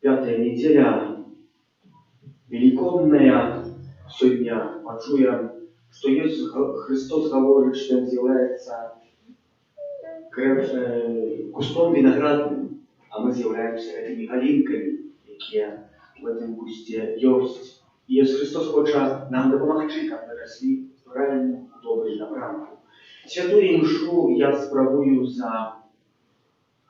Пятая неделя, Великодная, сегодня почуем, что Иисус Христос говорит, что Он является кустом виноградным, а мы являемся этими галинками, которые в этом кусте есть. И Иисус Христос хочет нам допомогти, как мы росли в правильном, добром напрамку. Святую мшу я справую за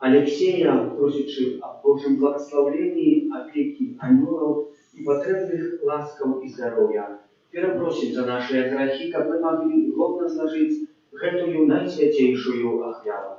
Алексея, просячи о Божьем благословении, опеки ангелов и потребных ласков и здоровья. Перепросим за наши грехи, как мы могли годно сложить эту наисвятейшую охвяту.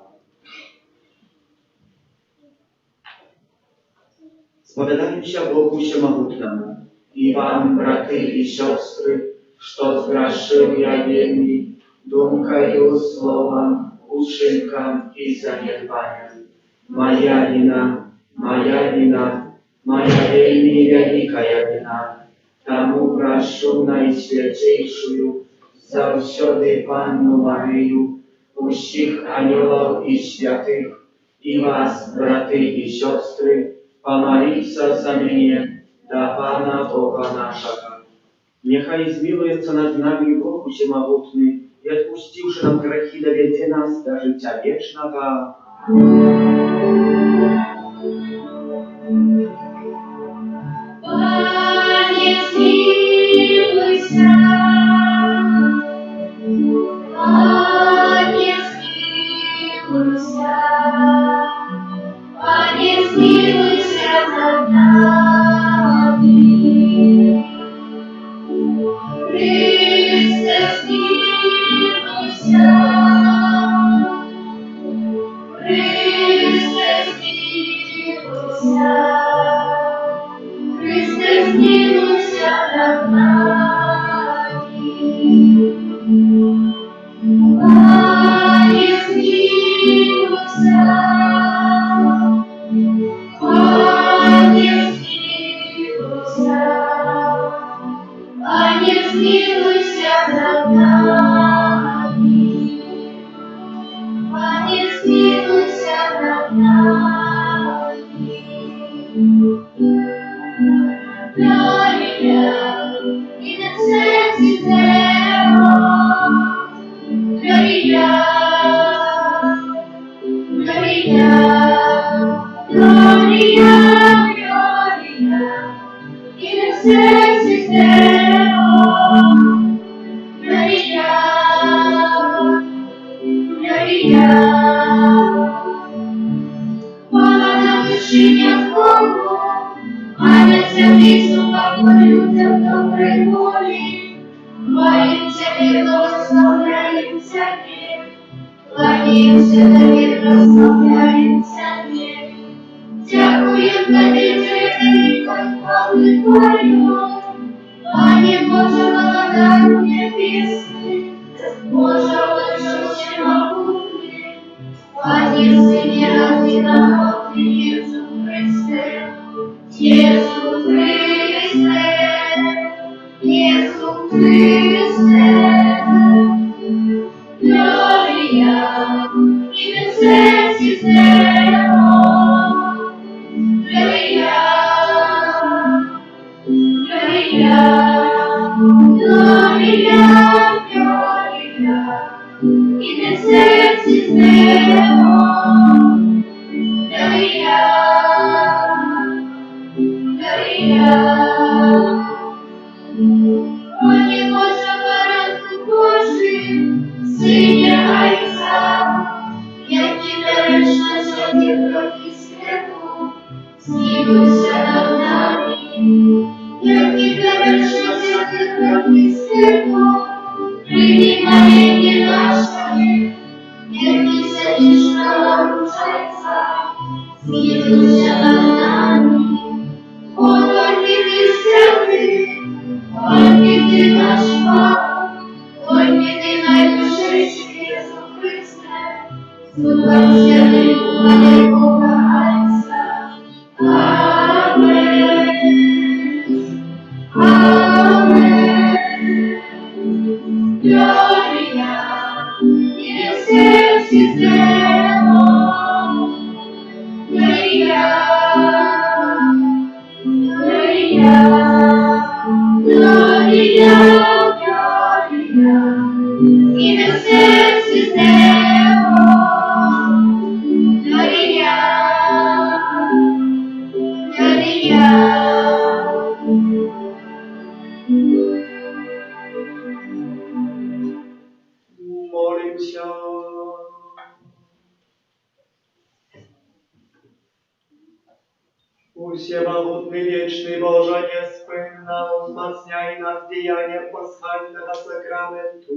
Spowiadaемся Богу Всемогутному, и вам, браты и сестры, что сгрешил я вельми, думкою, словом, учинком и занедбанием. Моя вина, моя вельми великая вина, тому прошу наисвятейшую, завсёды Панну Марию, усіх ангелов и святых, и вас, браты и сестры, помолиться за меня, до Пана Бога нашего. Нехай змилуется над нами Бог Всемогутный, и отпустивши нам грехи, доведе нас до життя вечного. Пане, смилуйся, Пане, смилуйся, Пане, смилуйся над нами. Христе, смилуйся, Христе, смилуйся, Христе, смилуйся над нами. Пане, смилуйся, Пане, смилуйся, Пане, смилуйся над нами. Пане, смилуйся над нами. Gloria in excelsis Deo. Gloria, Gloria, Gloria, Gloria in excelsis Deo. Gloria, Gloria. Хвала на вершинах Богу. лісу покорюся в добрій волі, Твоїмся і благословляємося ми, Твоїмся тобі прославляємося ми. Дякуєм тобі, Твій хвали Твою, Пані Боже, благодару небесний, Боже, Отче всемогутній, Пані Сині ради народ Єсу Христе, Єсу Христе, Єсу Христе. Gloria in excelsis Deo, Gloria, Gloria, Gloria, Gloria in excelsis Deo, Gloria, Gloria. Пані Божа, баранку Божий, Синя Айса, які бережно сьогодні кроки святу, змілуйся над нами, які бережно сьогодні кроки святу, приймай наші, які сидиш на ручайця, змілуйся над нами, Господи ти святий, Ой, ти наш Пан, ой, ти найдушніший Єсу Христе, слухайся ти, Бога, покайся. Амен. Амен. Gloria in excelsis Deo, Gloria, Gloria, Gloria, Gloria in excelsis Deo, Gloria, Gloria. Молимся. Всемогутный, вечный Боже, неспынно возмацняй нас деянием пасхального сакраменту,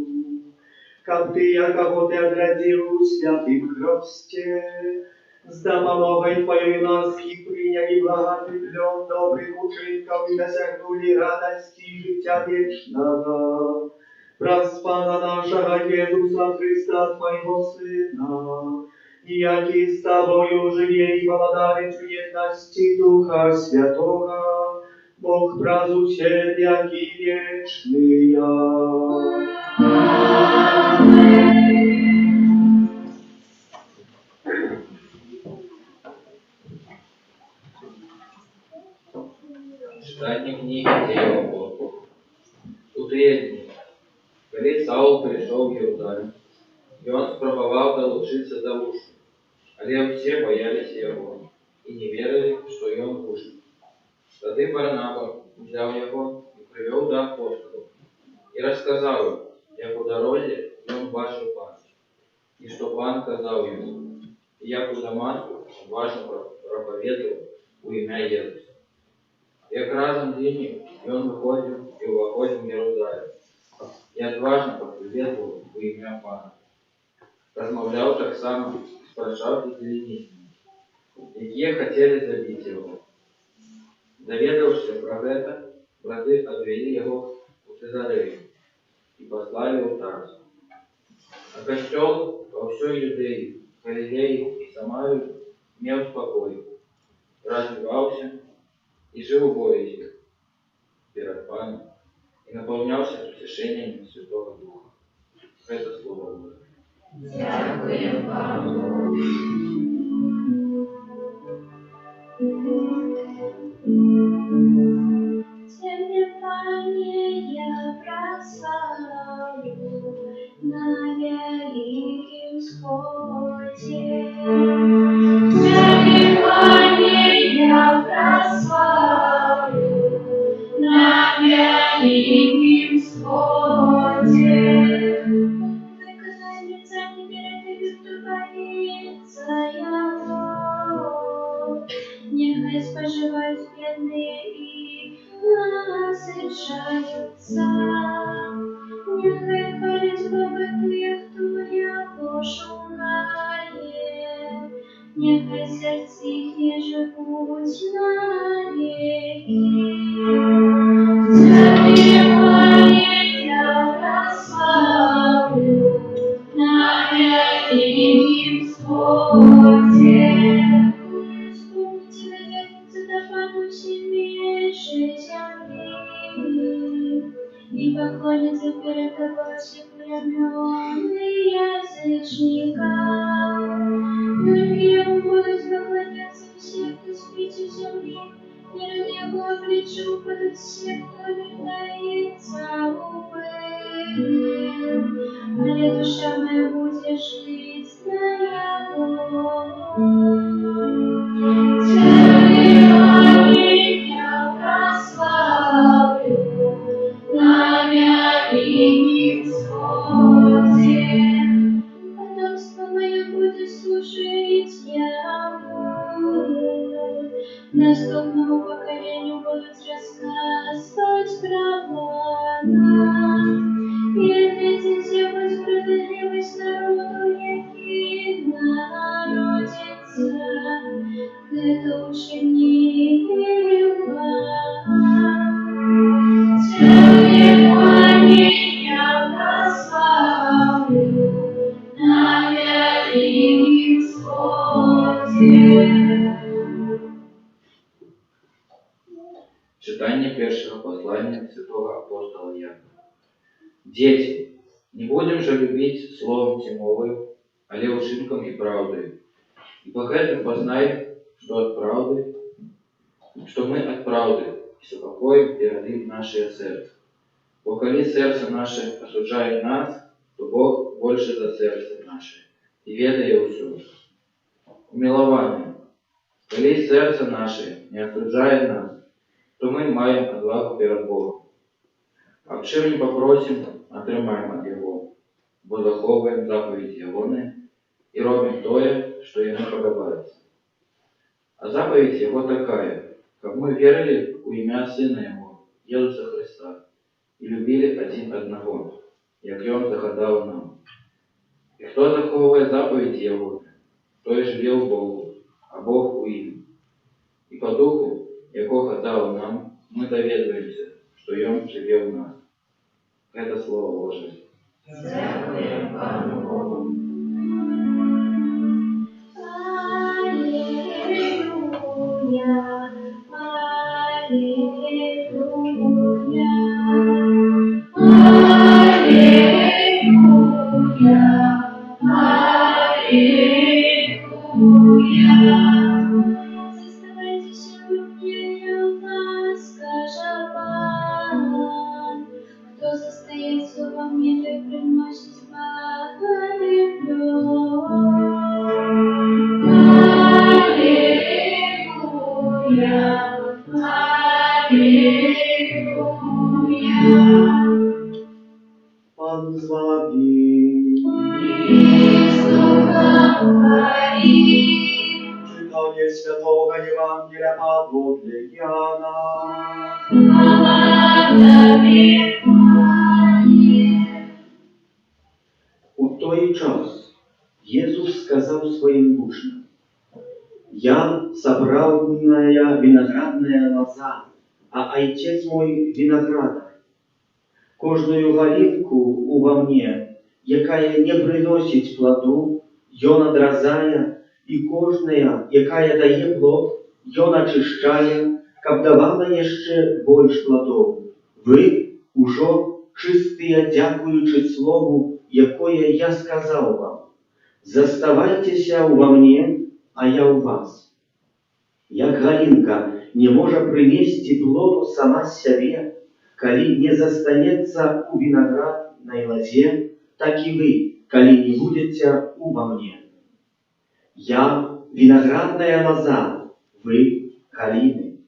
как Ты, якого Ты отрадил святым кросте, с домовой Твоей носки приняли благодать плен добрых учинков и досягнули радости життя вечного. Проспана нашего Иисуса Христа, Твоего Сына, який з Тобою живе і владає в єдності Духа Святого, Бог празусе, який вечний. Читание книги Дерева Бога. У те дни, коли Саул пришел в Иерусалим, и он спробовал долучиться до уши, але все боялись его и не верили, что и он уши. Тады Варнава взял его и привел до апостолов, и рассказал им, як у дорозе он бачил пан, и что пан сказал ему, и як у Дамаску важно проповедовал у имя Иисуса. Як разом день, и он выходил и выходил в Иерусалим, и отважно проповедовал у имя Пана. Размовлял так само, спрашивал и зеленителями, какие хотели забить его. Доведавшись про это, браты отвели его в Цезарею и послали в Тарсу. А костел во всей Юдеи, Галилеи и Самарии не успокоил, развивался и жил в боязи перед Паном и наполнялся утешением Святого Духа. Это слово Божие. Дякуємо вам. Тебе, Пане, я прославлю на великим сходе. Тебе, Пане, я прославлю на великим сходе. нехай споживають бідні і насичаються. Нехай хвалять Бога тих, хто його шукає, нехай серці їхні живуть навіки. Царі Марія прославлю, навеки Господи. Вспомните, надеются на падающей меньшей земли, и поклонятся перед тобой все племен язычников. Только ему будут поклоняться все, кто спит у земли, и над его плечом будут все, кто вертается упырем. Але душа моя будет жить на его. Царя я прославлю, навеки Господи. Потомство мое будет служить Ему, наступному поколению будут рассказывать права нам. И ответит Его справедливость народу, який народится. Это ученик вам. Церковь я прославлю, навеки Господи. Читання першого послання святого апостола Яна. Дети, не будем же любить словом тьмовым, але учинком и правдой. И по этому познаем, что от правды, что мы от правды, и супокоим и родим наше сердце. Бо коли сердце наше осуждает нас, то Бог больше за сердце наше, и ведает все. Умилование, коли сердце наше не осуждает нас, то мы маем отвагу перед Богом. А чим не попросим, отримаем от Его, бо заховуем заповедь Егоны и робим тое, что Ему подобается. А заповедь Его такая, как мы верили у имя Сына Его, Иисуса Христа, и любили один одного, як и Он загадал нам. И кто заховывает заповедь Его, той живе в Богу, а Бог у им. И по духу, якого дал нам, мы доведуемся, что Он живе в нас. Это Слово Божие. Дякуємо Пану Богу. Аллилуйя, аллилуйя, аллилуйя, аллилуйя. Заставайтесь любви в нас, скажем вам. Кто состоится во мне, той приносит благодарю. Аллилуйя, аллилуйя. Пан з вами. И с духом твоим. Читание Святого Евангелия по Яна. Слава Тебе, Пане. У той час Иисус сказал своим ученикам: «Я собрал буйная виноградная лоза, а Отец мой виноградар. Кожную галинку во мне, якая не приносит плоду, ён одрезая, и кожная, якая дає плод, ён очищає, каб давала еще больше плодов. Ви уже чистые, дякуючи слову, якое я сказал вам. Заставайтеся во мне, а я у вас. Як галинка не может принести плоду сама себе, коли не застанется у виноградной лозе, так и вы, коли не будете во мне. Я виноградная лоза, вы калины.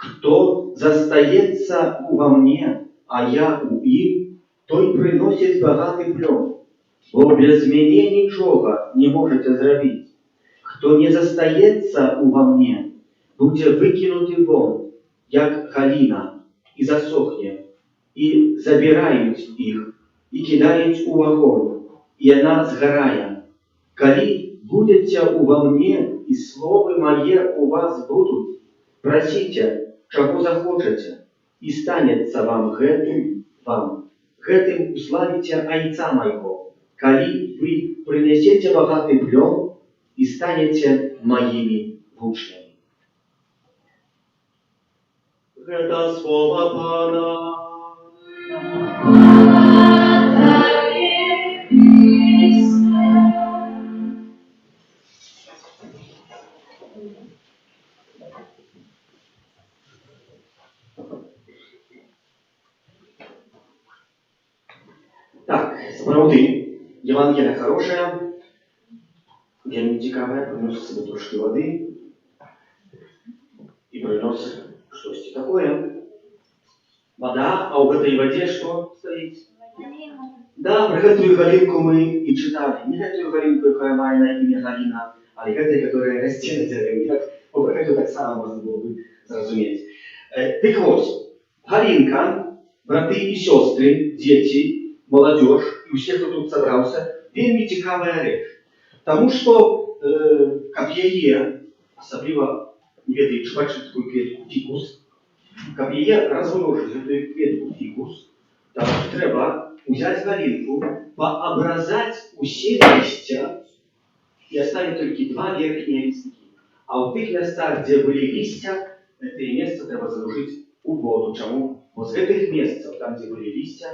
Кто застається во мне, а я у им, той приносит богатый плод, бо без меня ничего не можете зробить. Кто не застається во мне, будзе выкінуты вон, як галіна, і засохне, і забіраюць іх, і кідаюць у агонь, і яна згарае. Калі будете ува мне, і словы мае у вас будуць, прасіце, чаго захочаце, і станецца вам гэтым вам. Гэтым уславіце Айца майго, калі вы прынесеце багаты плён і станеце маімі вучнямі. Гэта слова Пана. Так, справді, Євангелія хороша, вельми цікаве, приносить собі трошки води і приносить щось таке. Вода, а у этой воде что стоит? Да, про эту галинку мы и читали. Не эту галинку, которая має на ім'я Галина, а эту, которая росте на дереві. Про эту так само можно было бы зрозуміти. Так вот, Галинка, браты и сестры, дети, молодежь, и все, кто тут собрался, вельми цікавая речь. Тому что, как яе, особливо не ведаючи, бачити таку квітку фікус, каб яе размножить, гэтую кветку фікус, там треба взять галинку, пообразать усе листья и оставить только два верхние листки. А у тех местах, где были листья, это место треба заложить у воду. Чему? Вот с этих мест, там, где были листья,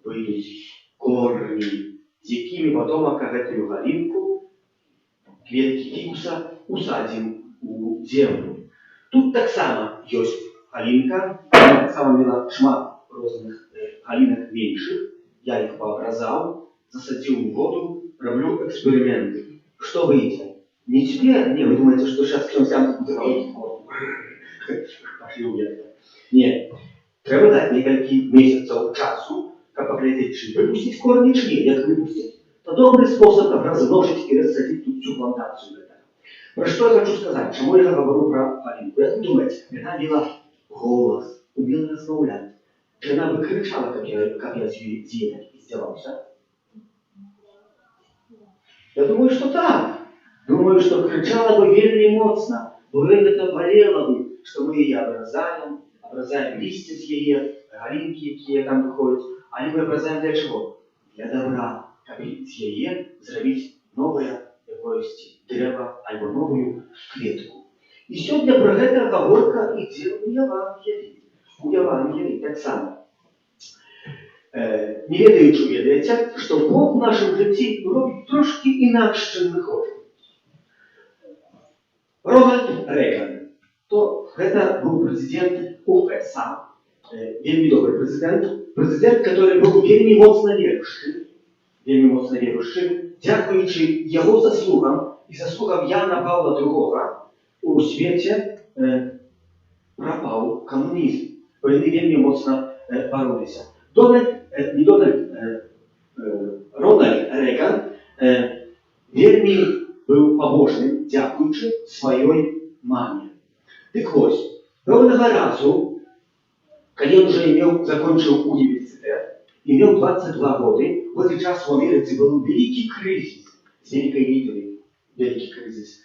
были корни, с якими потом, как эту галинку, кветки фикуса, усадим у землю. Тут так само есть галинка, так само мела шмат разных галинок меньших, я их пообразал, засадил в воду, роблю эксперименты. Что выйдет? Не теперь, не, вы думаете, что сейчас все сам будет работать? Пошли уехать. Нет. Треба дать несколько месяцев часу, как поглядеть, чи выпустить корни, чи нет. Як выпустить, то добрый способ размножить и рассадить тут всю плантацию. Про что я хочу сказать? Чему я говорю про галинку? Як вы думаете, она имела голос, умела размовлять. Чи она бы кричала, как я з'їдать, и издевался? Я думаю, что так. Думаю, что кричала бы вельми моцно, бо это болело бы, что мы ее образаем листья с ее, галинки, которые там выходят, а либо образаем для чего? Для добра, как с ее сделать новое якость дерева, альбо новую клетку. И сегодня про это оговорка идет у Евангелии. У Евангелии так само. Не ведаючи, ведаєте, що Бог в нашому житті робить трошки інакше, чим ми хочемо. Рональд Рейган, то це був президент USA, вельми добрий президент, який був вельми моцно віруючий, дякуючи його заслугам і заслугам Яна Павла II, у світі пропав комунізм. Вони вельми моцно боролися. Рональд Рейган вельми был побожным, дякуючи своей маме. Так вот, певного разу, когда он уже закончил университет, имел 22 года, в этот час в Америке был великий кризис, с великой Литвой, великий кризис.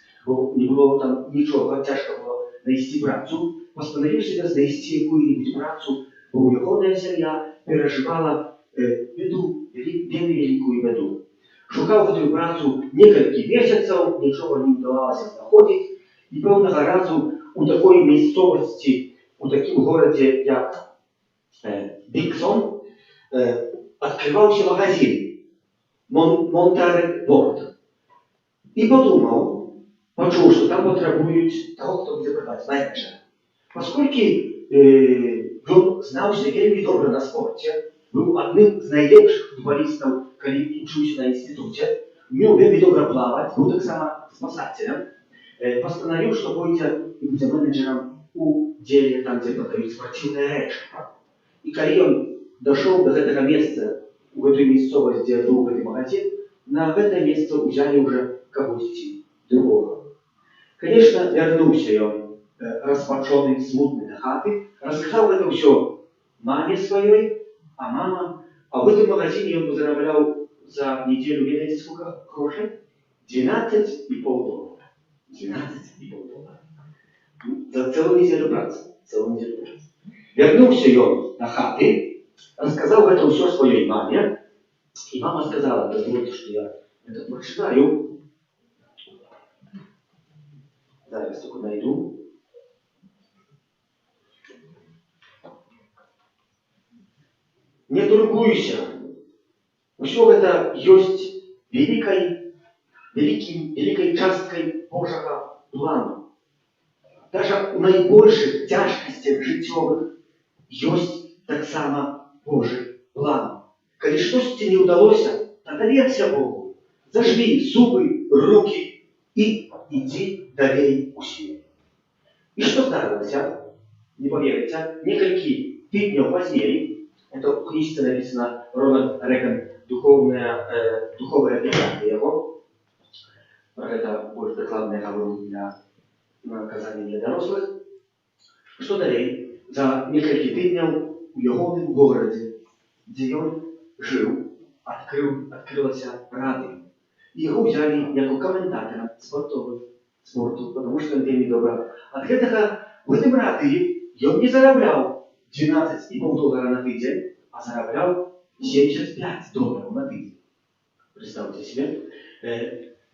Не было там ничего, тяжко было найти працу, постановил себе найти какую-нибудь працу, бо його сім'я переживала вельми великую беду. Шукав эту працу несколько месяцев, ничего не удавалось находить, и певного разу у такой местности, у таким городе, как Диксон, открывался магазин Монтаре Борд. И подумал, почув, что там потребуют того, кто будет продать менеджера. Поскольку он знався вельми добре на спорті, був одним з найлепших футболістів, коли вчився на інституті, вмів вельми добре плавати, був так само спасателем, постановив, що буде менеджером у ділі, там, де продають спортивні речі. І коли він дійшов до цього місця, у этой місцевості, де був цей магазин, на це місце взяли вже когось другого. Конечно, вернулся он распачоны, смутны да хаты, расказаў гэта ўсё маме сваёй, а мама, а в этом магазине ён зарабляў за неделю, ведаеце, сколько грошей? $12,5. $12,5. За целую неделю працы. Вярнуўся ён на хаты, расказаў гэта ўсё сваёй маме, и мама сказала, позвольте, что я это прочитаю. Зараз только найду. Не турбуйся. Усё гэта ёсць великой часткой Божьего плану. Даже у найбольшых цяжкасцях жыццёвых ёсць таксама Божий план. Калі штосьці не ўдалося, то даверся Богу. Зажмі зубы, руки и иди далей у свет. И что здарылася? Не поверите, некалькі тыдняў пазней, это в книжце написано Рональд Рейган, духовное биография его. Это больше докладно я говорю для наказания для дорослых. Что далей? За некалькі тыдняў у ягоным городе, где он жил, открылася радио. И его взяли як комментатора спорту, потому что он вельмі добра. От гэтага в этом радио он не зараблял $12,5 на тыдзень, а зараблял $75 на тыдзень. Представьте себе.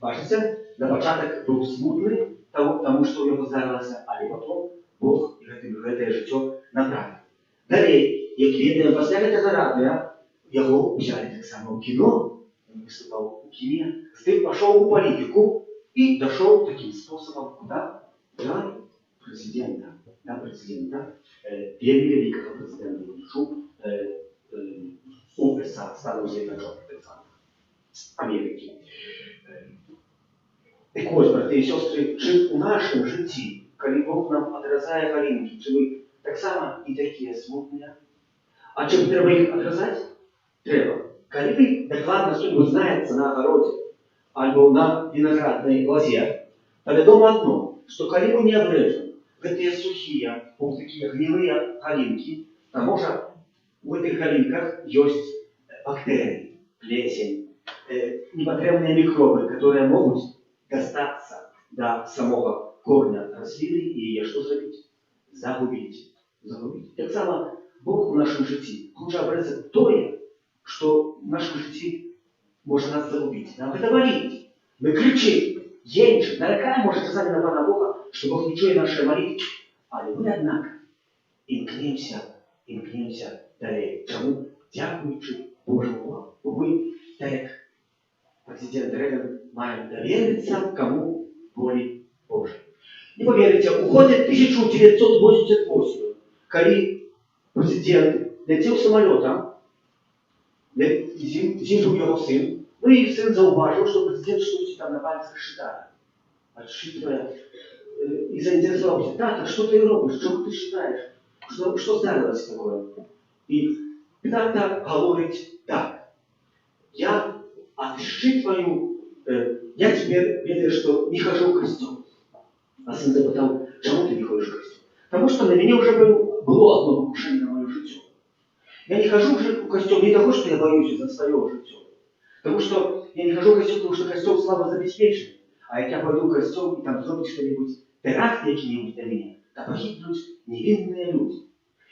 Бачите, на початок был смутный тому, что у него здарылася, але потом Бог гэтае жыццё направил. Далей, як ведаем, пасля гэтага радыа яго взяли таксама ў кіно, он выступал у кине, затем пошел в политику и дошел таким способом куда? До президента. Вельмі великого президента USA, Станов З'єднаних Америки. Так ось, брати і сестри, чи у нашому житті, коли Бог нам отрезає галинки, чи ми так само і такі смутні? А чи треба їх отрезати? Треба. Коли ви докладно что-нибудь знаете на огороде, альбо на виноградной лозе, то ведомо одно, что коли мы не обрежем гэтые сухие, вот такие гнилые галинки, то может в этих галинках есть бактерии, плесень, непотребные микробы, которые могут достаться до самого корня рослины и ее что сделать? Загубить. Так само Бог в нашем житті лучше обрезать то, что в нашем житті может нас загубить. Нам это болит. Мы кричим, енчим, нарекаем, может, сказали на Пана Бога, что Бог не чує нашей молитвы. Але мы, однако, імкнемся далее. Чому? Дякуючи Божому Богу. Бо ми, так як президент Рейган, маємо довіритися кому? Волі Божій. Не поверите, уходит 1988, коли президент летел самолетом, зим был его сын, ну и сын зауважил, что президент что-то там на пальцах считает. Отсчитывая, и заинтересовался, тата, что ты робишь, что ты считаешь, что здарилось такое? И тата говорит так, я отсчитываю, я теперь ведаю, что не хожу в костюм. А сын запитал, чому ти не ходиш в костюм? Потому что на меня уже было одно покушение на мое житье. Я не хожу в костюм не того, что я боюсь за свое житье. Потому что я не хожу в костюм, потому что костюм слабо забезпечен. А як я пойду в костюм и там зробить что-нибудь, теракт який-нибудь на меня, то погибнут невинные люди.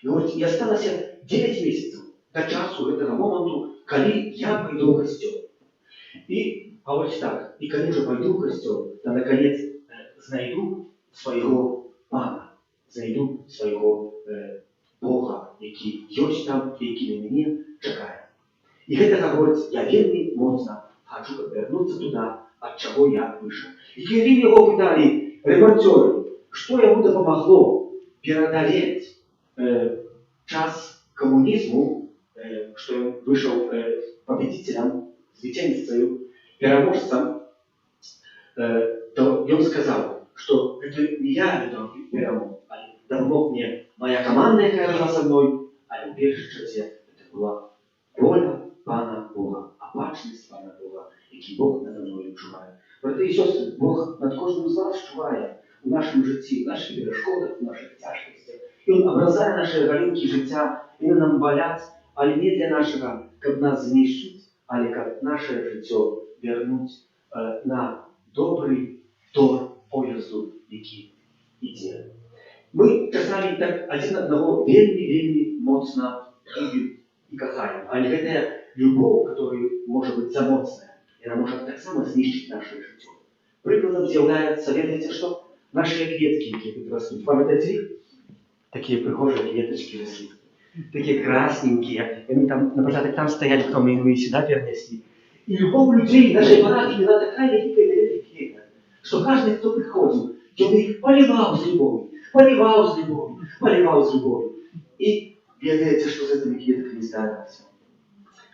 И вот я осталось 9 месяцев до часу этого момента, когда я пойду в костюм. И говорить так, и когда уже пойду в костюм, то наконец знайду свого Пана, знайду свого Бога, який ёсць там, які на мяне чакае. І гэта гаворыць, я вельмі моцна хочу вернуться туда, от чего я вышел. И когда его пытали репортеры, что ему помогло преодолеть час коммунизму, что он вышел победителем, священницей, переможцем, то он сказал, что это не я веду перемог, а помог мне моя команда, которая была со мной, а в первую очередь это была воля Пана Бога, опасность Пана Бога, який Бог надо мною чуває. Брати і сестри, Бог над кожним з вас чуває у нашому житті, в наших перешкодах, в наших тяжкостях. Він образає наші галинки життя, і нам болять, але не для нашого, щоб нас знищити, але щоб наше життя вернуть на добрий тор поїзду, який іде. Ми часами так один одного вельми моцно любим і кохаємо, але гэта любов, которая может быть замоцная, и она может так само знищить наше життя. Прикладом з'являється, ведаете, що наші квітки, які тут ростуть. Пам'ятаєте їх? Такі прихожі квіточки росли. Такі красненькі. Вони там, на початок там стояли, хто ми їх сюди перенесли. І любов людей, нашей парафії, вона така велика і велика, що кожен, хто приходив, він їх поливав з любов'ю, поливав з любов'ю, поливав з любов'ю. І ведаете, що з цими квітками станеться.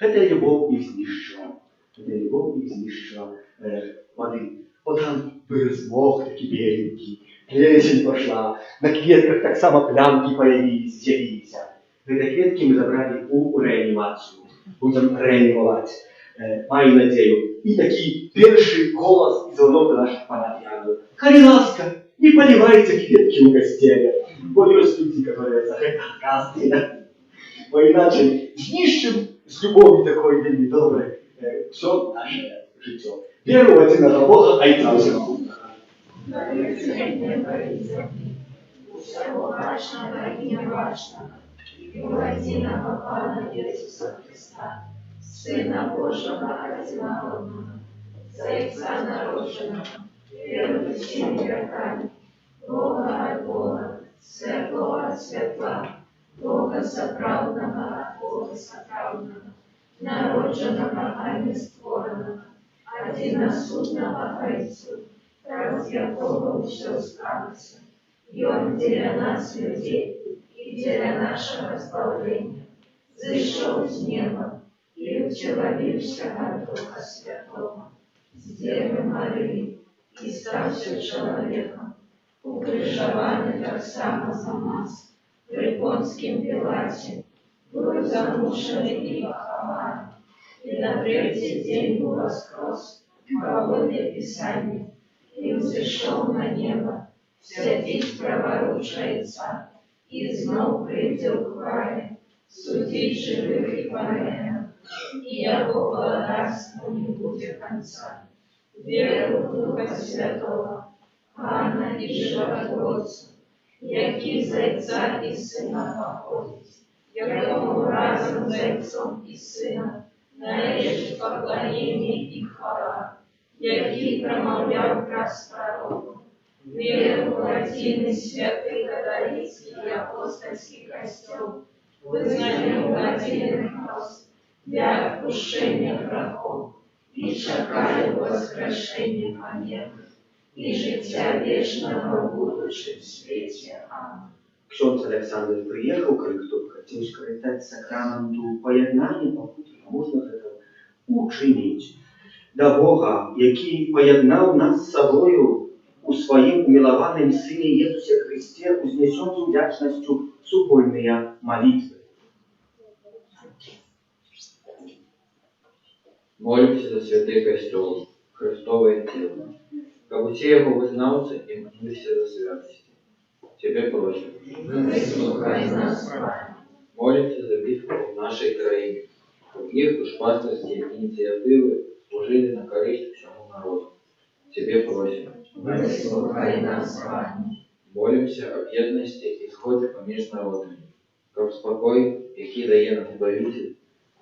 Эта любовь их знищила. Эта любовь их знищила воды. Вот там вырос Бог такий беленький, плесень пошла, на кветках так само плямки появились, з'явились. Эти кветки мы забрали у реанимацию. Будем реанимовать. Маю надею. И такий первый голос из звонок наших парафиянов. Коли ласка, не поливайте кветки у гостей. Бо есть люди, которые за это наказаны. Бо иначе знищим с любовью такой вельми доброй все наше життя. Віру в один Бога, а й завжди. Усього бачного і неважного, і в одиного Пана Ісуса Христа, Сина Божого одинокого, Зайца народженого, первый всеми веками, Бога от Бога, светлого от светла, Бога соправдного от Бога соправдного, народженого, а не створеного, одиносудного Отцу, раз якого все сталося, и Он для нас, людей, и для нашего избавления, зашел с неба и вчеловився от Духа Святого, с Девы Марии, и стався человеком, укрижованный так само за нас, при Понским Пилате, был замученный и похован, и на третий день был воскрес, по воле Писания, и взошел на небо, святить праворучается, и знов придел к Варе, судить живых и померных, и яко благодарству не будет конца. Веру в Духа Святого, Анна и Животворца, який Зайца и Сына походит, якому разом Зайцом и Сыном належит поклонение и хвала, який промовляв крас пророку, веру в один святый католицкий и апостольский костел, вызнаю один Христ для отпущения грехов, и чекаю воскрешения померных, и життя вечного в будущем свете. Аминь. Ksiądz Aleksander приехал, кто хотел скористать сакраменту поєднання покути, можна це учинити. До Бога, який поєднав нас з собою у своїм умилованном Сыне Иисусе Христе, узнесем с вдячностью супольные молитвы. Молимся за святый костел, Христовое тело, как все его вызнавцы и молились за святости. Тебе просим. Выслухай нас, Молимся за битву в нашей краине, чтобы их душпастерские инициативы служили на користь всему народу. Тебе просим. Выслухай нас, Молимся о бедности и сходе поміж народами, как спокой, який дає нам Збавитель,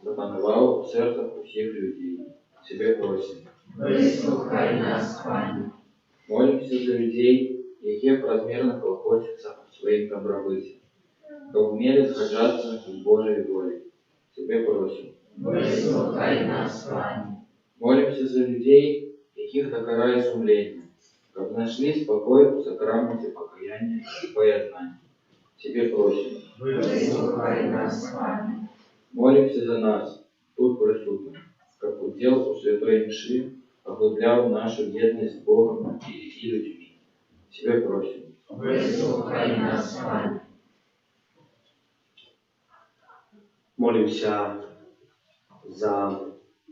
запанував у серцях усіх людей. Тебе просим. Выслухай нас, Молимся за людей, які размерно колокотятся в своим добробыте, как умели схожаться с Божьей волей. Тебе просим. Выслухай нас, Молимся за людей, яких докора изумления, как нашли спокой в сакраменте покаяния и поеднания. Тебе просим. Выслухай нас, Молимся за нас, тут присутных, как удел у святой Миши, поглублял нашу едность с Богом и людьми. Тебе просим. Выслухай нас, Молимся за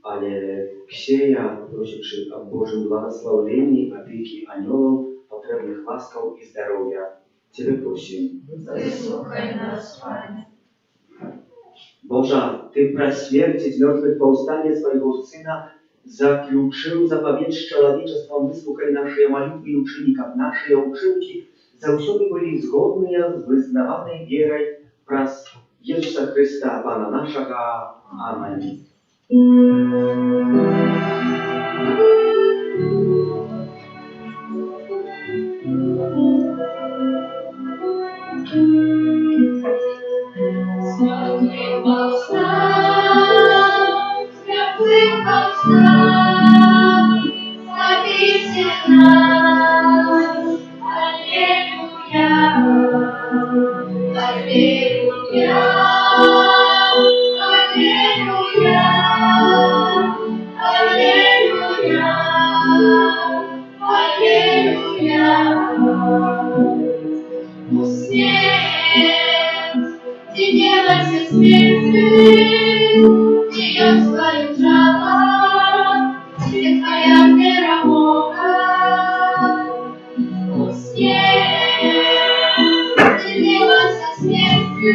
Алексея, просивший о Божьем благословении, опеки анgelов потребных ласков и здоровья. Ciebie prosím. Wysłuchaj nas, Panie. Boża, Ty przez śmierć i z mертвых powstanie swojego Syna zaключил заповедь с человечеством, выслухай наши молитвы и учеников, наши ученики, завсёды были згодные с вызнаванной верой праз Иисуса Христа, Пана нашего. Аминь. Святый повстань, святый повстань, Спаситель наш, аллилуйя, аллилуйя, аллилуйя, аллилуйя, аллилуйя. О, смерть, ты делайся смертью, ее свою жало, ты твоя перемога. О, смерть, ты делайся смертью,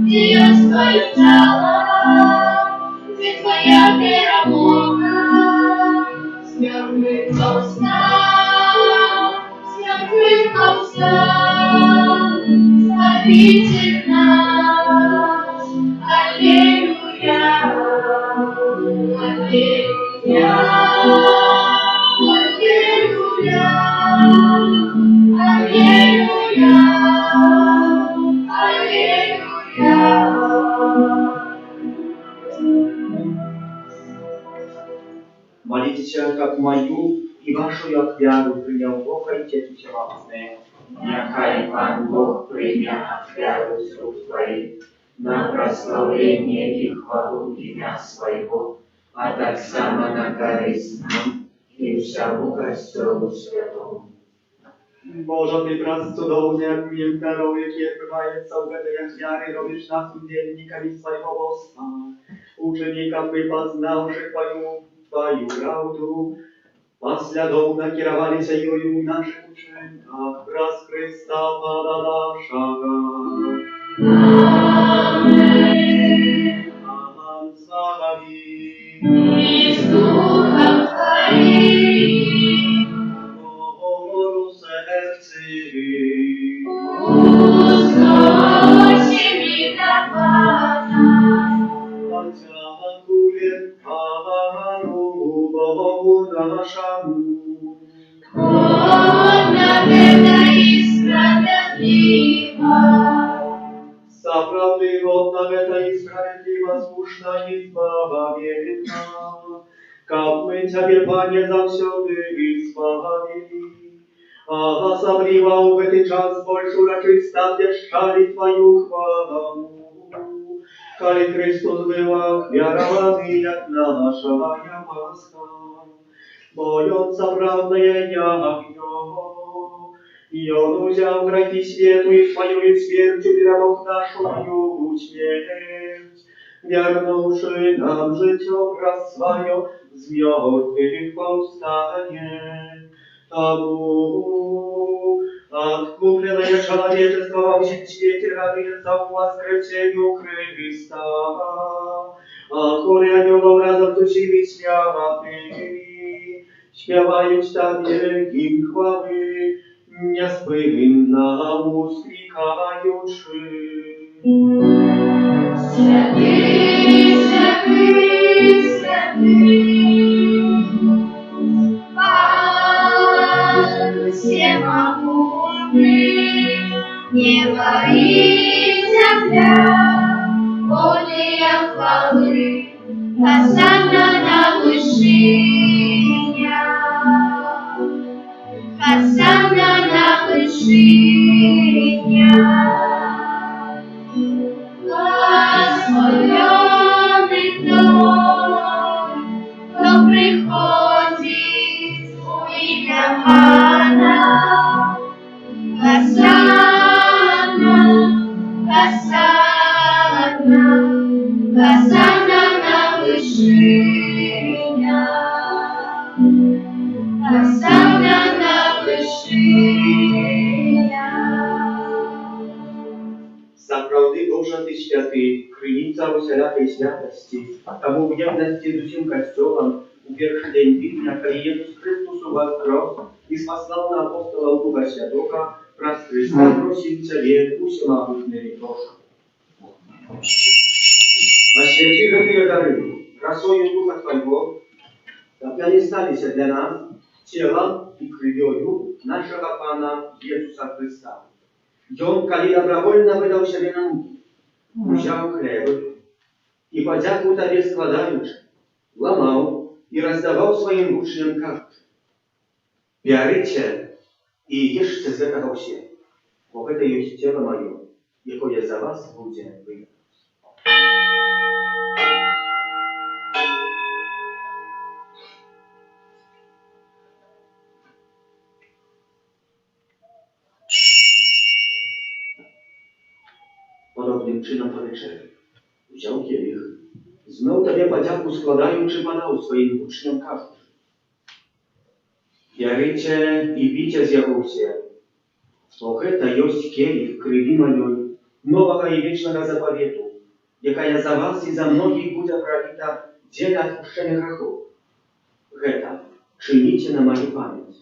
ее свою жало, ты твоя перемога. Смертный повстал, смертный повстал, Спаситель наш, аллилуйя, аллилуйя, аллилуйя, аллилуйя, аллилуйя. Молитесь, как мою и вашу як вяру принял Бог и Отец Всевозможный. Нехай Пан Бог прийме отвяру з рук твоїх на прославление и хвалу ім'я Своего, а так само на користь нам и всему Костелу Святому. Boże, Ty wraz cudownie jak miękkarowie, kierwająca w jak wiary, robisz nas udzielnikami swojego bóstwa. Uczennika wypoznawszy Твою правду, послідовно керувалися її в наших учинках, раз Христа Пана нашого. Аминь. Аман Савави. И с Духом Твоим. Говору серці. Устойчи меня, Пана. Подякує Пану Богу нашому. Правда и справедлива. Справедливо, это и справедливо, скучно и избавлена. Как мы Тебе, Пане, завсёды избавили. А особливо в этот час больше урочисто вещали Твою хвалу. Коли Христос был верованный, як наша Пасха, боется правдное ягнё. И Он взял грехи свету и свою смертью перемог нашу смерть, вернувши нам житё раз свое, с мертвых повстание. Тому откупленное человечество во всем свете радуется в воскресению Христа, а хоре ангелов разом с усими святыми śpiewają Tobie im chwały, niespłynna uskrzikaючи. Святый, святый, святый, Пан всемогутный, небо и земля, полные хвалы, Хосанна на вышинях, Хосанна на вышинях. Благословенный тот, кто приходит у имя Пана. Хосанна, Хосанна, Хосанна на вышинях, Хосанна на Boże, Ty święty, krynica wszelakiej świętości, a w jedności z усім Kościołem u pierwszy dzień Dnia, kiedy Jezus Chrystus uwaskros i spasał na apostola Ducha Świętego, wraz z Chrystusem prosił Ciebie, Всемогутний Boże. Освети гэтыя дары красою Духа Твоего, каб они стали для нас телом и кровью нашего Пана Иисуса Христа. И Он, коли добровольно выдал себе на муки, взял хлеб и подяку Тебе складаючи, ломал и раздавал своим учням кажучи: «Бярыце и ешьте з гэтага ўсе, бо гэта ёсць цела маё, якое за вас будзе выдано». Podobnym czynom po wieczerzy wziął kielich, zmył Tobie podziaku składaючи, podał swoim uczniom każdy: «Бярыце і піце з яго ўсе, бо гэта ёсць келіх крыві маёй, новага і вечнага запавету, якая за вас і за многіх будзе проліта дзеля адпушчэння грахоў. Гэта чыніце на маю памяць».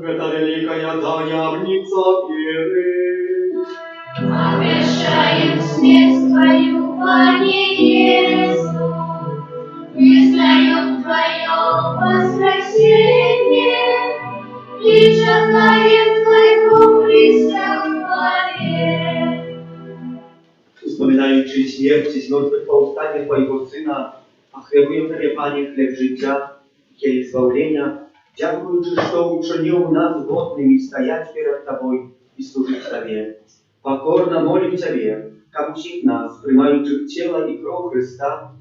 Это великая таямница веры. Обещаем смерть Твою, Пане Иисус, признаем Твое воскресение и желаем Твоего престолования. Wspominając śmierć i zmartwychwstanie Twojego Syna, ofiaruję Tobie, Panie, chleb życia i kielich zbawienia, dziękując, że uczynił nas godnymi stajać przed Tobą i służyć Tobie. Покорно молим Тебе, как учить нас, принимающих тело и кровь Христа,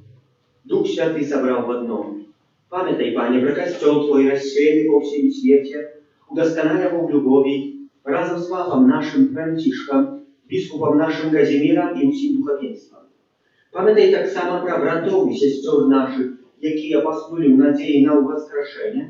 Дух Святый собрал в одном. Памятай, Пане, про костел Твой, рассеянный по всем свете, удостоная его в любови, разом с Папом нашим Францишком, biskupom naszym Kazimierem i усім духовенством. Пам'ятай так само про братов і сестер наших, які поснули в надії на воскрешення,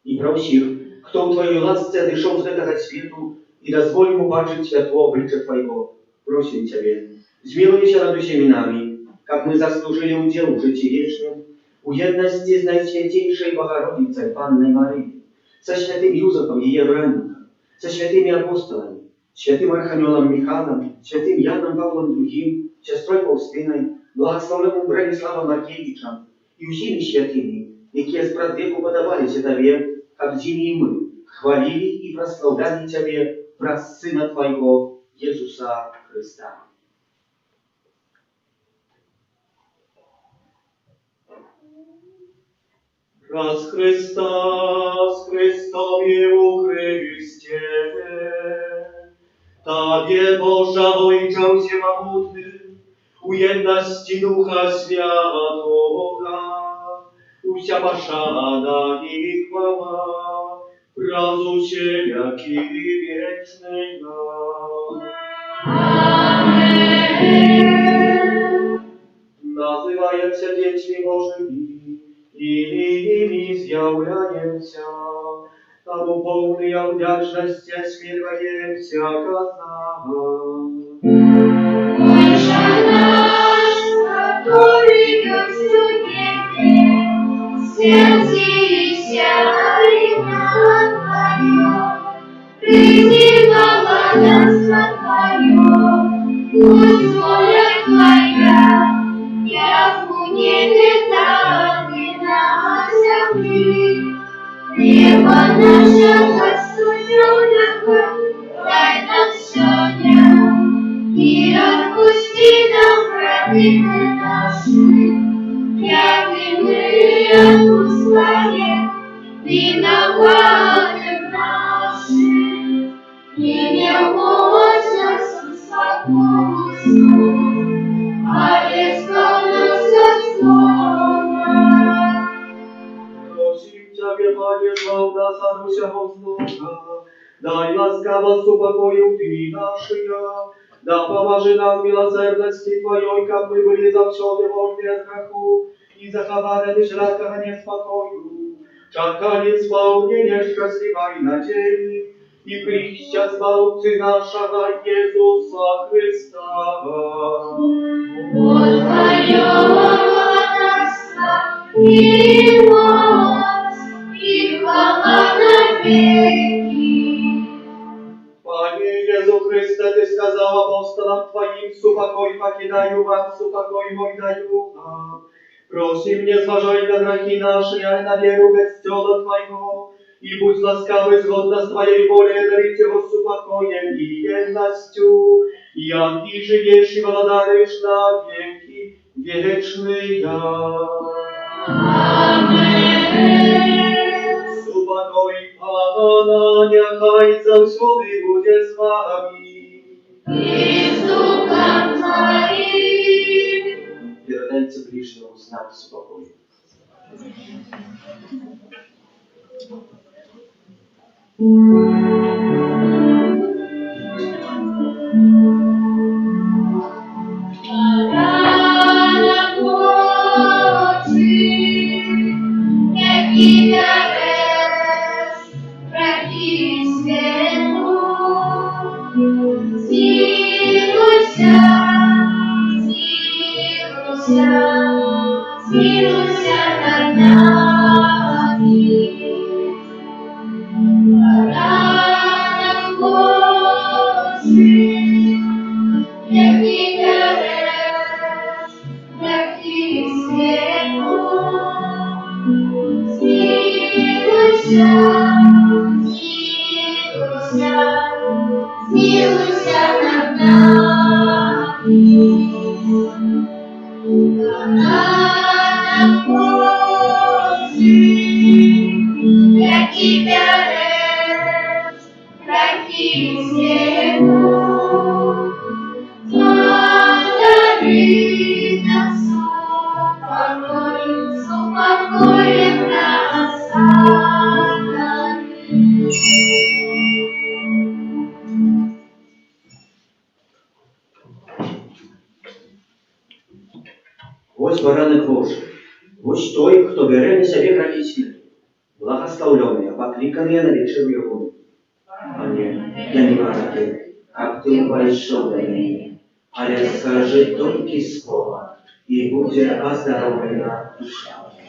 і про всіх, хто в Твоїй ласці дійшов з этого світу і дозволь йому бачити світло обличчя Твоєго. Просим Тебе, змилуйся над усіми нами, как мы заслужили удел в житті вечном, у єдності з Найсвятейшей Богородицей Панной Марии, со святым Юзефом ее бранником, со святыми апостолами, святым Архангелом Михаилом, святым Яном Павлом II, сестрой Фаустиной, благословенным Брониславом Маркевичем и усими святыми, які спрадвеку подавались Тебе, как зими мы, хвалили и прославляли Тебе праз Сына Твоего, Иисуса Христа. Раз Христа с Христом и у Христе, Тебе, Божа, Ojcze Всемогутny, у jedności Ducha Świętego, usia paszana i chwała, prazu wszelaki wiecznego. Amen. Nazywają się dziećmi Bożymi i nimi zjawiają się, a mu pełnej wdzięczności śpiewają się kazała. Ojcze nasz, który jest w niebie, święcися imię Twoje, przyjdź władztwo Twoje, будь воля Твоя, як у небе, так и на земле. Хлеба нашего насущного дай нам сегодня, и отпусти нам грехи наши, як и мы отпускаем виноватым нашим. И не вводь нас в искушение, а избавь нас от зла. Просим Тебя, Пане, злав нас от усього злого, дай ласкаво супокою Ты нашия, Да поможи нам в милосердности Твоей, как мы были завсёды вольны от греху, и заховали всякого неспокою. Чакали исполнение счастливой надежды, и притча Спасителя нашего Иисуса Христа. Вот Твоего царства и власть, и хвала навеки. Пане Иисус Христе, Ты сказал апостолам Твоим, супокой покидаю вам, супокой мой даю вам. Просим, не зважай на грехи наши, а на веру без тела Твоего, и будь ласкавый згодно с Твоей волей, дарить его супокоем и едностью, и Ты живешь и владаешь на веки вечные. Amen. Супокой Пана, нехай завсёды буде з вами. И с духом Твоим. Передайте ближнему знак спокою. Рана Божий, який дареш, раді святу. Змилуйся, змилуйся, змилуйся над нами. Рана Божий, який дареш, раді святу. Змилуйся, змилуйся, змилуйся над нами. Рана Божий, який дареш, раді святу. Подари нам супокоем нас сохрани. Ось бараник Божий, ось той, хто бере на себе грехи світу, благословленные, покликанные на вечеру Его. Пане, я не варен, как Ты большой для меня, але скажи только слово, и будет оздоровлена душа моя.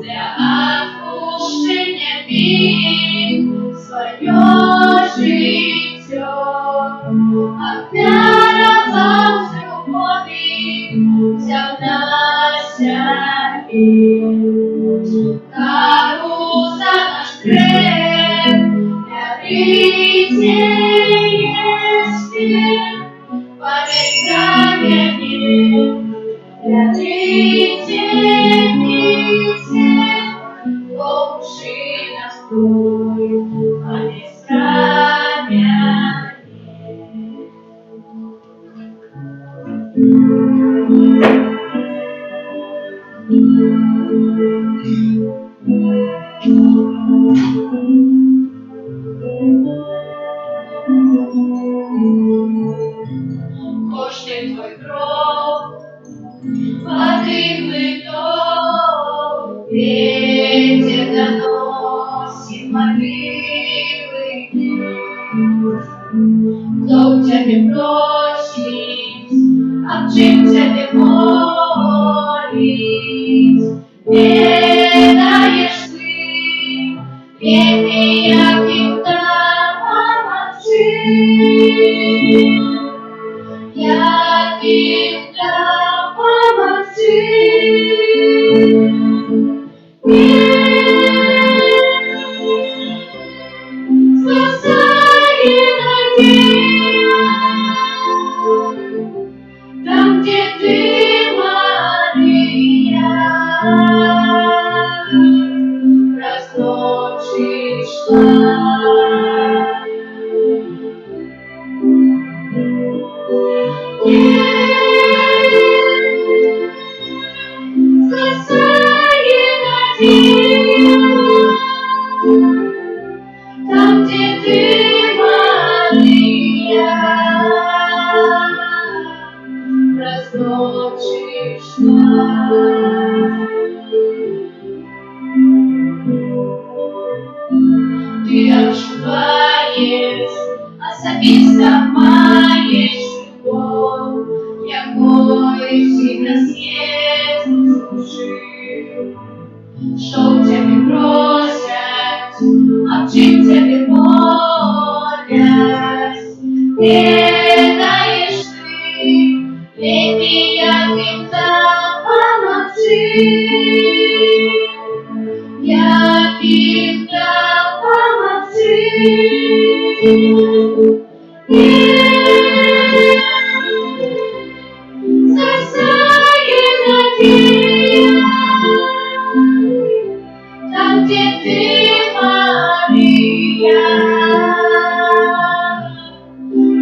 Для отпущения вин свое жизнь. Кожний твой крок, потрібний то, ветер доносит молитвы. Кто в тебе просит, об чем тебе молить, не даешь ты, бедный, яким-то помолчи. Яким-то помолчи. Спасает надежда, там, где ты, Мария, разносишь славу. Спасает надежда, там, где ты, Мария, разносишь славу. Ты оживаешь, особисто маешь любовь, якой всегда свет служил. Что в тебе просят, об чем тебе молят, не даешь ты, бедный, яким-то помолчи. Яким-то помолчи. Спасает надежда, там, где ты, Мария,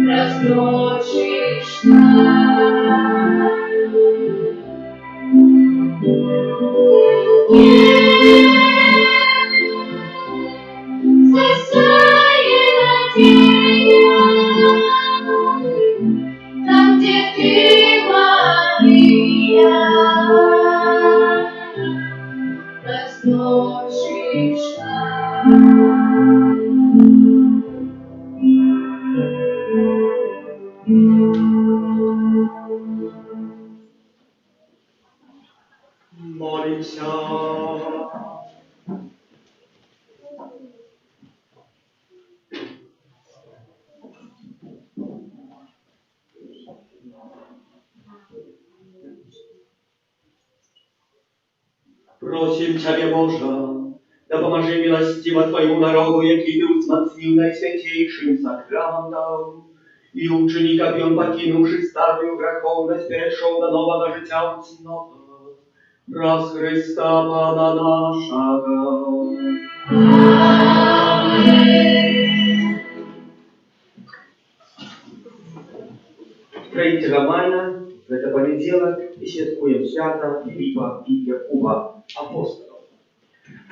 разносишь славу. Спасает надежда, там, где ты, Мария, разносишь славу. Молимся. Просим Тебя, Боже, да поможи милостиво Твоему народу, який Ты узмацнил наисвятейшим сакраментом, и учеников он, покинувши старую греховность, перешел до нового життя у цнота. Раз Христа Пана нашего. Аминь. 3 мая, в это понеділок, і святкуем свята Филиппа и Якуба, апостолов.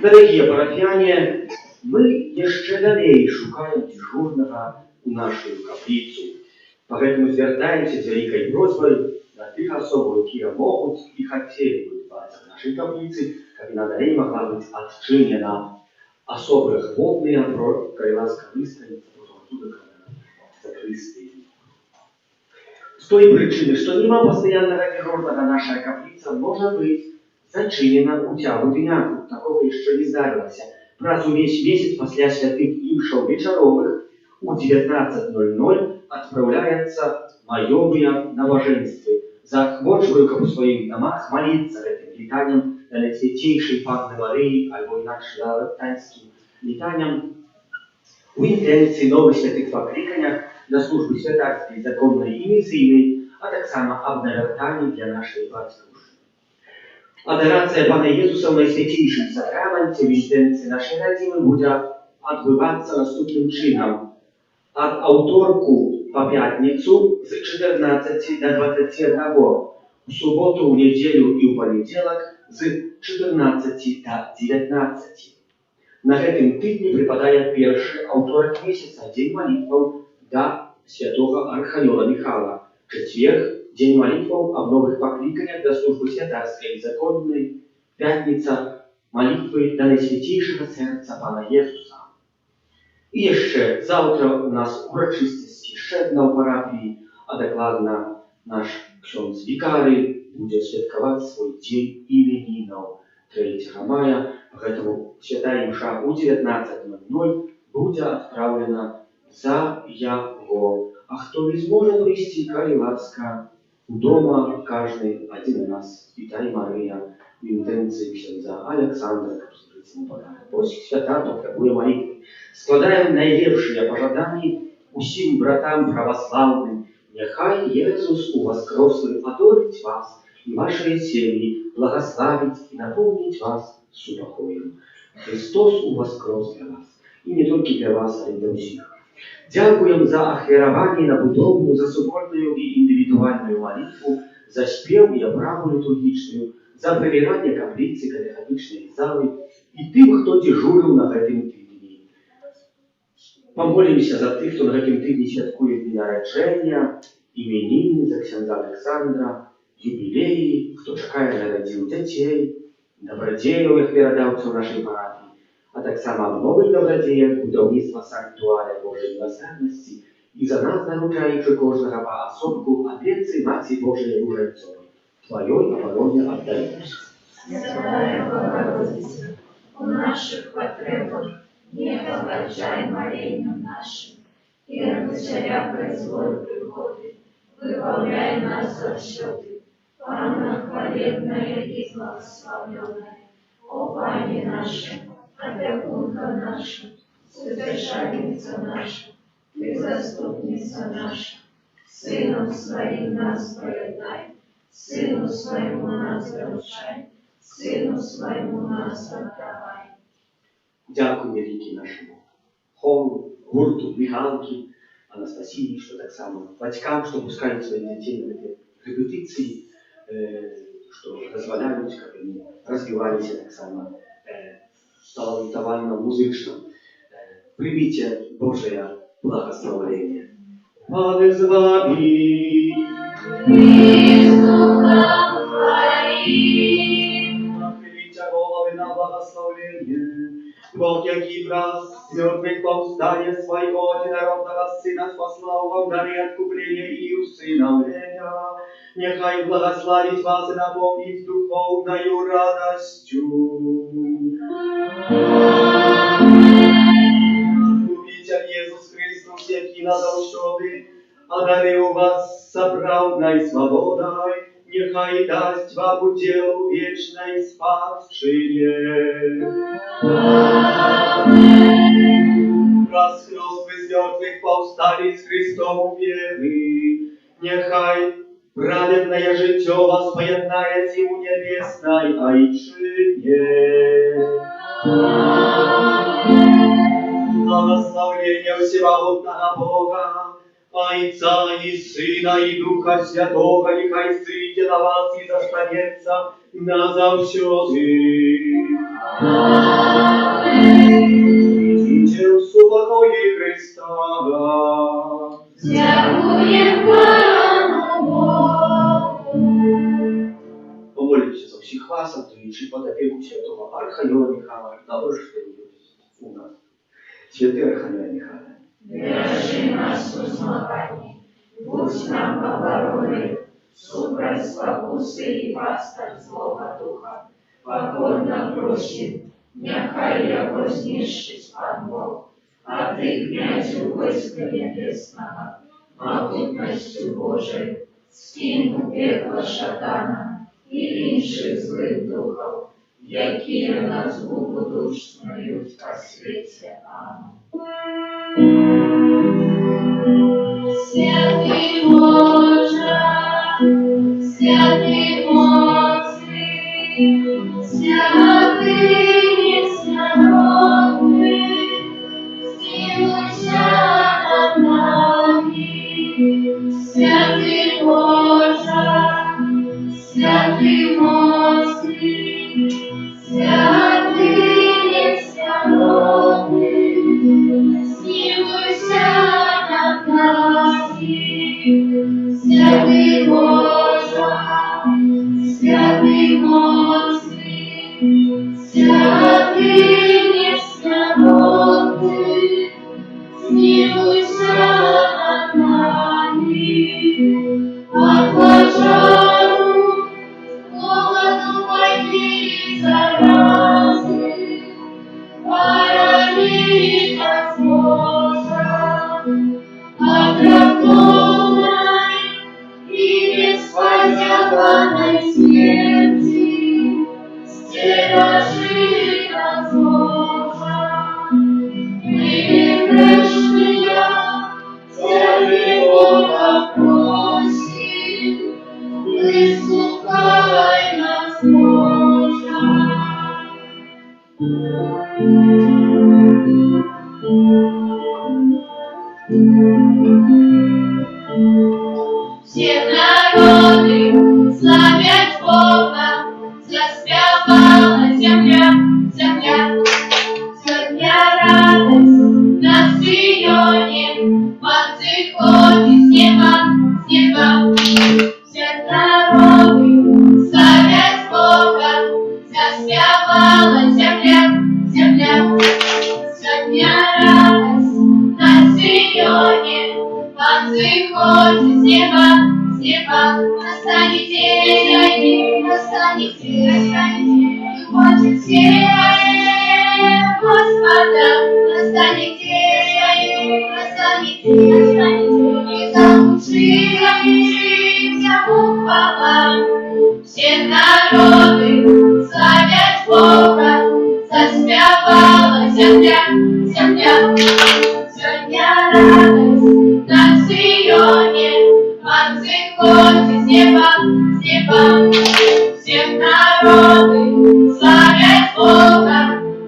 Дорогие парафіяне, мы еще далее шукаем дежурного у нашу каплицу. Поэтому звертаемся с великой просьбой на тих особ, які могут и хотели бы бывать в нашей каплице, как надалее могла быть отчинена особые хлопные про Кайласская выставка, оттуда закрытые. С той причины, что нема постоянного дежурного наша каплица может быть зачинена у тягу дня, такого еще не здарилося. Раз увесь месяц после святых имшаў вечаровых у 19:00 отправляется маёвыя набоженствы. Заохвочваю, каб у своих домах молиться этим летанием на Наисвятейшей Панны Марии, альбо иначе латинским летанием в интенции новых святых покликаниях на службу святарской, законной и миссийной, а так само об навертании для нашей батькушки. Адорация Пана Иисуса в Наисвятейшем сакраменте в интенции нашей родины будет отбываться наступным чином. От ауторку по пятницу с 14 до 21, в субботу, в неделю и в понедельник з 14 до 19. На гэтым тыдні прыпадае першы аўторак месяца, дзень малітваў да святого Арханёла Михала, чацверг, дзень малітваў аб новых пакліканнях да службы святарскай і законнай, пятніца, малітвы да Найсвяцейшага сэрца Пана Jesуса. І яшчэ заўтра у нас урачыстасць яшчэ адна ў парафіі, а дакладна наш ксёндз вікарый будзе святкаваць свой дзень іменінаў 3 мая, гэтаму святая імша ў 19:00 будзе адпраўлена за яго. А хто не зможа прыйсці, калі ласка, удома кожны адзін раз Вітай Марыя в інтэнцыі ксяндза Александра, каб зрыць ему подарок. Вось свята патрабуе малітвы. Складаем найлепшыя пажаданні усім братам праваслаўным. Няхай Jesús уваскрослы адоліць вас і вашыя сем'і, благословить и наполнить вас супокоем. Христос уваскрос для вас. И не только для вас, а и для всех. Дякуем за ахвяраванне на будову, за супольную и индивидуальную молитву, за спев и оправу литургичную, за прибирание каплицы, катехатичной залы и тем, кто дежурил на гэтым тыдні. Помолимся за тых, кто на гэтым тыдні святкує день народження, именины, за ксяндза Александра, юбілеї, хто чакае нарадзіў дзяцей, дабрадзеяў, як перадаўцаў нашай парафіі, а таксама аб новых дабрадзеях будаўніцтва санктуаря Божай міласэрнасці і за нас наручаючы кожнага па асобку абедцы Маці Божай Ружальцовай. Тваёй абароне аддаюся. Святая Богородица, у наших потребах не погорчай молением нашим, и от царя произвол приходит, выбавляй нас от счеты. Панна хвалебная и благословенная, о Пане нашим, опекунка наша, совершальница наша, Ты заступница наша, Сыном Своим нас поедай, Сыну Своему нас вручай, Сыну Своему нас отдавай. Дякую вялікі нашому хору, гурту, Міхалкі, Анастасії, што таксама бацькам, што пускаюць сваіх дзяцей на гэтыя рэпетыцыі, што дазваляюць, каб яны развіваліся таксама талантавальна-музычна. Прыміце Божае благословение. Пане з вами! Нахилите головы на благословение. Бог, який враз с мертвых повстания своего единородного Сына спаслал вам дары откупления и усыновления, нехай благословить вас и наполнить духовною радостью. Откупитель Иисус Христос, який назавжди одарил вас справдной свободой, нехай дасть вам удел вечной спадщине. Раскрыл вы с мертвых повстали с Христом веры, нехай праведное житье вас поеднается у небесной Айчине. Благословение всемогутного Бога, Отца и Сына и Духа Святого, нехай сыйде на вас и застанется назавсёды. Идите в супокое Христа. Дякуем Пану Богу. Помолимся за всех вас, отдаючи под опеку святого Арханёла Михала, того же, что есть у нас. Святый Арханёл Михаил, Держи нас в узмакании, будь нам обороной, супроть спокусы и пастырь злого духа, покорно просим, нехай его знищить Пан Бог, а ты, князю войска небесного, могутностью Божией, скинь у пекла шатана и інших злых духов, якие на звуку душ снуют по свете. Аминь. Святый Боже, святый мудрый, святый несмиренный, смилуйся над нами. Святый Боже, святый мудрый, Святий Боже, святий моцний, святий несмиренный, змилуйся над нами, от пожару, голоду, войны и заразы, храни нас, Боже, от греховной и беспощадной смерти, стережи нас, Боже. Мы грешные, Тебе Бога просим, выслухай нас, Боже. Все народы славят Бога, заспевала земля, земля. Сегодня радость на Сионе, восходит с неба, с неба. Все народы славят Бога, заспевала земля, земля. Сегодня радость на Сионе, восходит с неба, с неба. Настанете, настанете, настанете, хочет все Господа. Настанете, настанете, настанете, и заучимся хвала. Все народы славят Бога, заспевала земля, земля. Сегодня радость на Сионе, восходит с неба, с неба. Все народы славят Бога,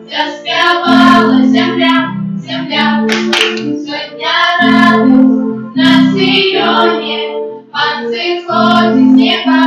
заспевала земля, земля. Сегодня радость на Сионе, восходит с неба,